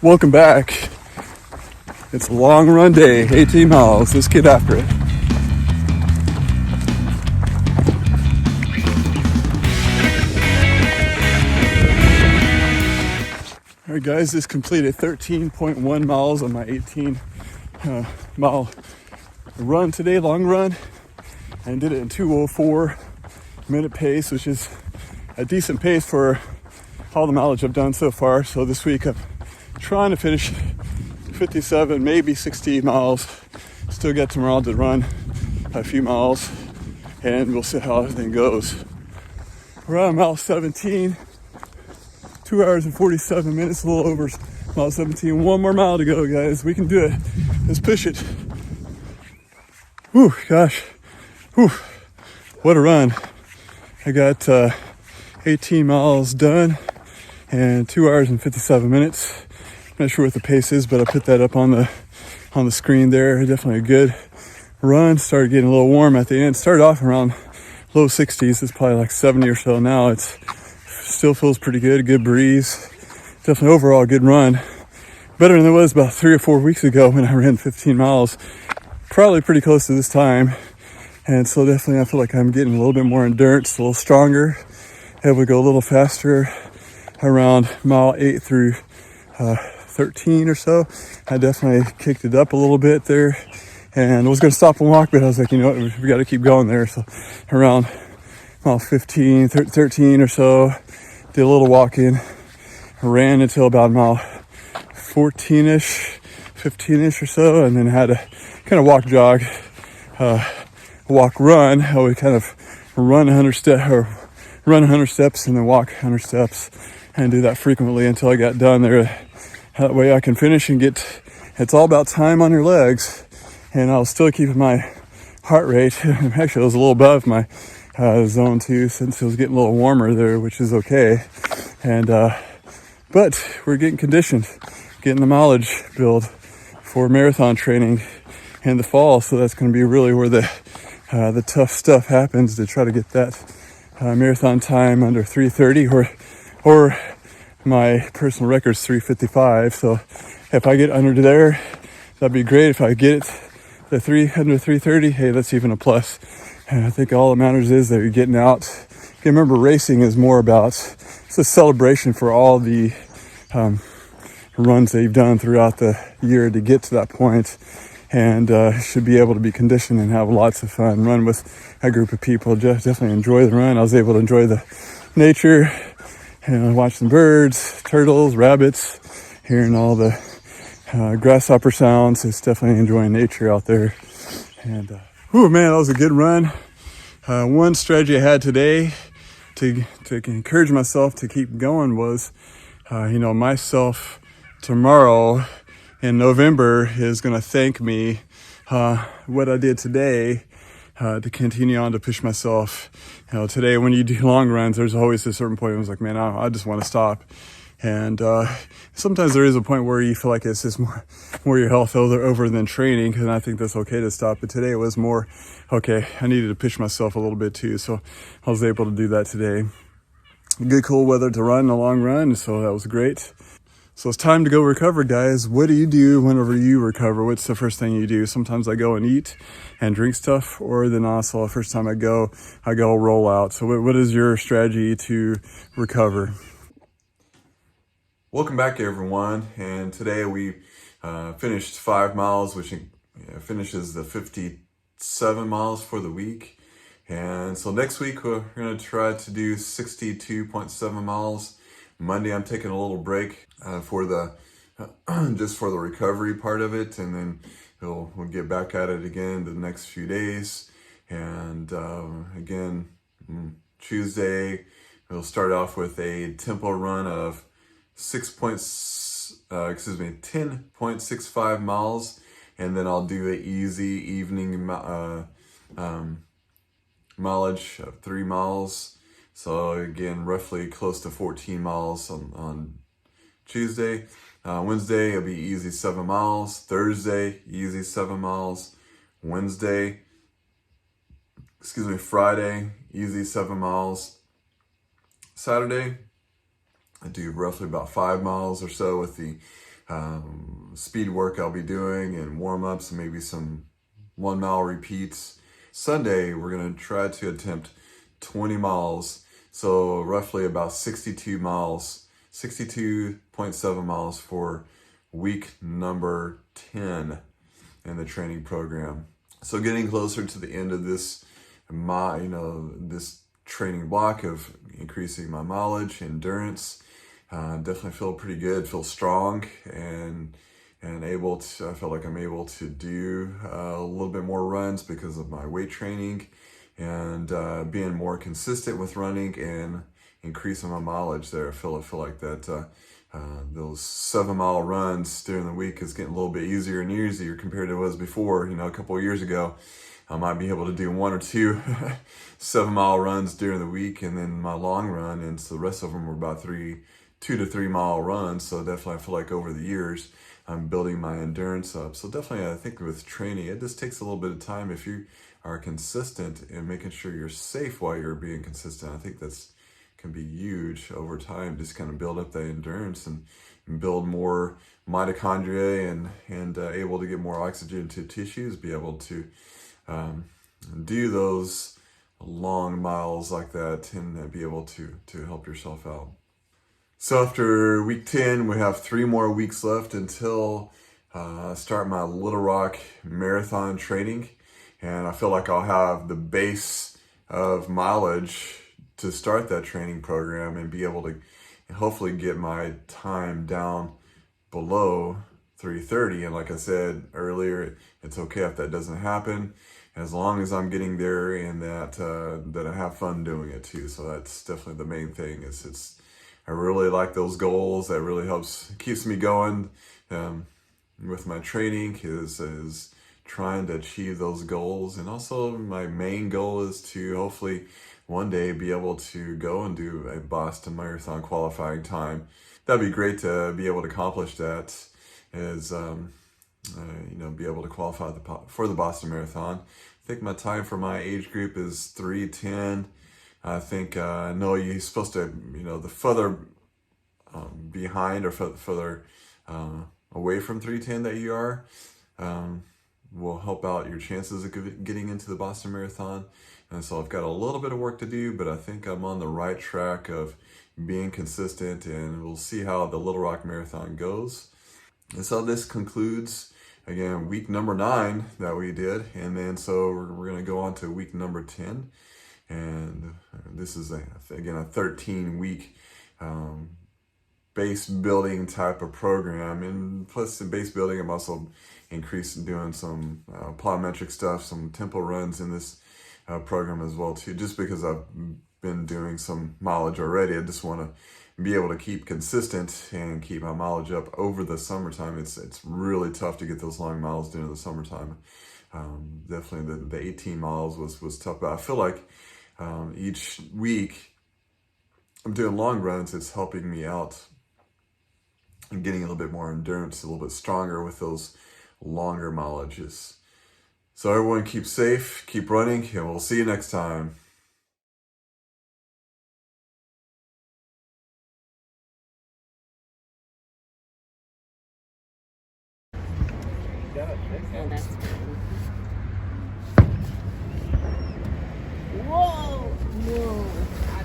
Welcome back. It's a long run day, 18 miles. Let's get after it. All right, guys, just completed 13.1 miles on my 18 mile run today, long run, and did it in 2:04 minute pace, which is a decent pace for all the mileage I've done so far. So this week I'm trying to finish 57, maybe 60 miles. Still got tomorrow to run a few miles, and we'll see how everything goes. We're on mile 17, 2 hours and 47 minutes, a little over mile 17. One more mile to go, guys. We can do it. Let's push it. Whew, gosh. Whew. What a run. I got 18 miles done and 2 hours and 57 minutes. I'm not sure what the pace is, but I put that up on the screen there. Definitely a good run. Started getting a little warm at the end. Started off around low 60s. It's probably like 70 or so now. It's still feels pretty good. Good breeze. Definitely overall a good run. Better than it was about 3 or 4 weeks ago when I ran 15 miles. Probably pretty close to this time. And so definitely I feel like I'm getting a little bit more endurance, a little stronger. Able to go a little faster around mile 8 through 13 or so. I definitely kicked it up a little bit there and I was going to stop and walk, but I was like, you know what, we got to keep going there. So around mile 15, 13 or so, did a little walking, ran until about mile 14-ish, 15-ish or so, and then had a kind of walk, jog, walk, run. I would kind of run 100 steps and then walk 100 steps and do that frequently until I got done there. That way I can finish and get, it's all about time on your legs. And I was still keeping my heart rate. Actually, I was a little above my zone 2 since it was getting a little warmer there, which is okay. And, but we're getting conditioned, getting the mileage build for marathon training in the fall. So that's going to be really where the tough stuff happens, to try to get that marathon time under 3:30 or my personal record's 3:55. So if I get under there, that'd be great. If I get it under 3:30, hey, that's even a plus. And I think all that matters is that you're getting out. You remember, racing is more about, it's a celebration for all the runs that you've done throughout the year to get to that point. And should be able to be conditioned and have lots of fun. Run with a group of people. Just definitely enjoy the run. I was able to enjoy the nature and watch some birds, turtles, rabbits, hearing all the grasshopper sounds. It's definitely enjoying nature out there. And man, that was a good run. One strategy I had today to encourage myself to keep going was, myself tomorrow in November is going to thank me what I did today to continue on to push myself. Today when you do long runs, there's always a certain point where I was like, man, I just want to stop. And sometimes there is a point where you feel like it's just more your health over than training, and I think that's okay to stop. But today it was more, okay, I needed to push myself a little bit too, so I was able to do that today. Good cool weather to run a long run, so that was great. So it's time to go recover, guys. What do you do whenever you recover? What's the first thing you do? Sometimes I go and eat and drink stuff, or then also the first time I go roll out. So what is your strategy to recover? Welcome back, everyone. And today we finished 5 miles, which finishes the 57 miles for the week. And so next week we're going to try to do 62.7 miles. Monday I'm taking a little break for the just for the recovery part of it, and then we'll get back at it again the next few days. And again, Tuesday we'll start off with a tempo run of 10.65 miles, and then I'll do an easy evening mileage of 3 miles. So again, roughly close to 14 miles on Tuesday. Wednesday, it'll be easy 7 miles. Thursday, easy 7 miles. Friday, easy 7 miles. Saturday, I do roughly about 5 miles or so with the speed work I'll be doing and warm-ups and maybe some 1 mile repeats. Sunday, we're going to try to attempt 20 miles. So roughly about 62 miles, 62.7 miles for week number 10 in the training program. So getting closer to the end of this, this training block of increasing my mileage, endurance. Definitely feel pretty good, feel strong, and able to. I feel like I'm able to do a little bit more runs because of my weight training, and being more consistent with running and increasing my mileage there. I feel like that those 7-mile runs during the week is getting a little bit easier and easier compared to what it was before. A couple of years ago, I might be able to do 1 or 2 7-mile runs during the week, and then my long run, and so the rest of them were about 2 to 3 mile runs. So definitely, I feel like over the years, I'm building my endurance up. So definitely, I think with training, it just takes a little bit of time if you are consistent and making sure you're safe while you're being consistent. I think that's can be huge over time. Just kind of build up that endurance and build more mitochondria and able to get more oxygen to tissues, be able to do those long miles like that, and be able to help yourself out. So after week 10, we have 3 more weeks left until I start my Little Rock marathon training. And I feel like I'll have the base of mileage to start that training program and be able to hopefully get my time down below 3:30. And like I said earlier, it's okay if that doesn't happen, as long as I'm getting there and that I have fun doing it too. So that's definitely the main thing. I really like those goals. That really keeps me going with my training is trying to achieve those goals. And also my main goal is to hopefully one day be able to go and do a Boston Marathon qualifying time. That'd be great to be able to accomplish that, is be able to qualify for the Boston Marathon. I think my time for my age group is 3:10. I think I know you're supposed to, the further behind or further away from 3:10 that you are, will help out your chances of getting into the Boston Marathon. And so I've got a little bit of work to do, but I think I'm on the right track of being consistent, and we'll see how the Little Rock Marathon goes. And so this concludes, again, week number 9 that we did. And then so we're going to go on to week number 10. And this is, again, a 13-week base building type of program. And plus the base building, I'm also doing some plyometric stuff, some tempo runs in this program as well too, just because I've been doing some mileage already. I just want to be able to keep consistent and keep my mileage up over the summertime. It's really tough to get those long miles during the summertime. Definitely the 18 miles was tough, but I feel like each week I'm doing long runs. It's helping me out and getting a little bit more endurance, a little bit stronger with those longer mileages. So everyone keep safe, keep running, and we'll see you next time. Oh, that's fine. Whoa! Whoa!